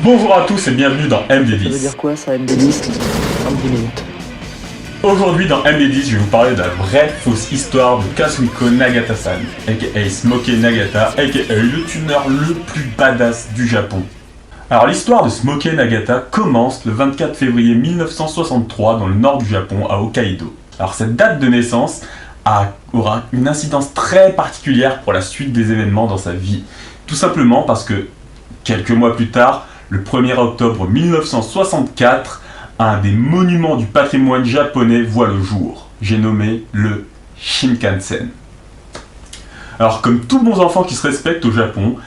Bonjour à tous et bienvenue dans MD10. Ça veut dire quoi ça, MD10 En 10 minutes. Aujourd'hui dans MD10, je vais vous parler de la vraie fausse histoire de Kazuhiko Nagata-san, aka Smokey Nagata, aka le tuner le plus badass du Japon. Alors l'histoire de Smokey Nagata commence le 24 février 1963 dans le nord du Japon, à Hokkaido. Alors cette date de naissance aura une incidence très particulière pour la suite des événements dans sa vie. Tout simplement parce que quelques mois plus tard, le 1er octobre 1964, un des monuments du patrimoine japonais voit le jour. J'ai nommé le Shinkansen. Alors comme tout bon enfant qui se respecte au Japon,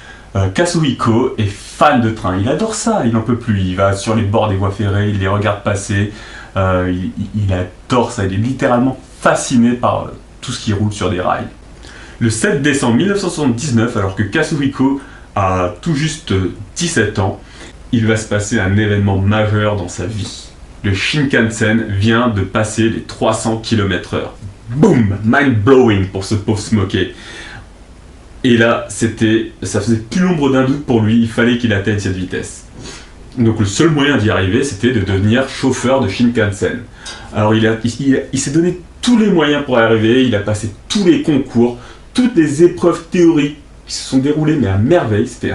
Kazuhiko est fan de train. Il adore ça, il n'en peut plus. Il va sur les bords des voies ferrées, il les regarde passer. Il adore ça, il est littéralement fasciné par tout ce qui roule sur des rails. Le 7 décembre 1979, alors que Kazuhiko a tout juste 17 ans, il va se passer un événement majeur dans sa vie. Le Shinkansen vient de passer les 300 km/h. Boum! Mind-blowing pour ce pauvre Smokey. Et là, ça faisait plus l'ombre d'un doute pour lui, il fallait qu'il atteigne cette vitesse. Donc le seul moyen d'y arriver, c'était de devenir chauffeur de Shinkansen. Alors il s'est donné tous les moyens pour y arriver, il a passé tous les concours, toutes les épreuves théoriques qui se sont déroulées, mais à merveille. C'était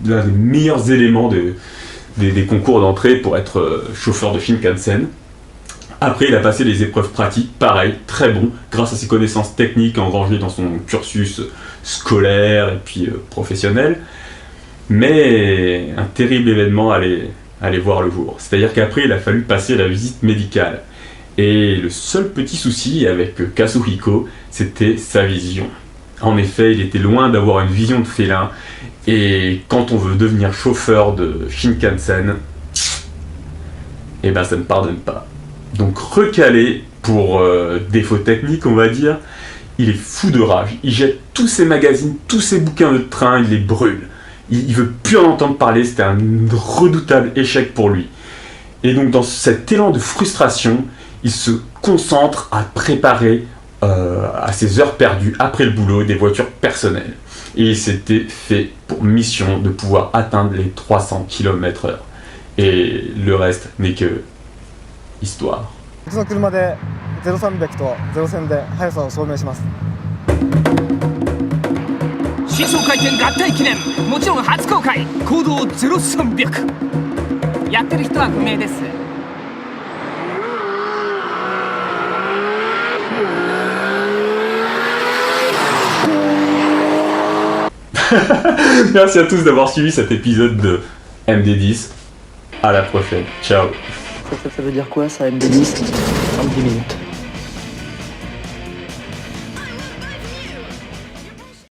l'un des meilleurs éléments des concours d'entrée pour être chauffeur de Shinkansen. Après, il a passé les épreuves pratiques, pareil, très bon, grâce à ses connaissances techniques engrangées dans son cursus scolaire et puis professionnel. Mais un terrible événement allait voir le jour. C'est-à-dire qu'après, il a fallu passer la visite médicale. Et le seul petit souci avec Kazuhiko, c'était sa vision. En effet, il était loin d'avoir une vision de félin. Et quand on veut devenir chauffeur de Shinkansen, eh ben ça ne pardonne pas. Donc recalé pour défaut technique, on va dire, il est fou de rage. Il jette tous ses magazines, tous ses bouquins de train, il les brûle. Il veut plus en entendre parler, c'était un redoutable échec pour lui. Et donc dans cet élan de frustration, il se concentre à préparer à ses heures perdues après le boulot des voitures personnelles. Et il s'était fait pour mission de pouvoir atteindre les 300 km/h. Et le reste n'est que histoire. 僕の車で0300と0線で速さを証明します。新装開店合体記念、もちろん初公開、行動0300。やってる人は不明です。Merci à tous d'avoir suivi cet épisode de MD10. À la prochaine. Ciao. Ça veut dire quoi ça, MD10 En 10 minutes.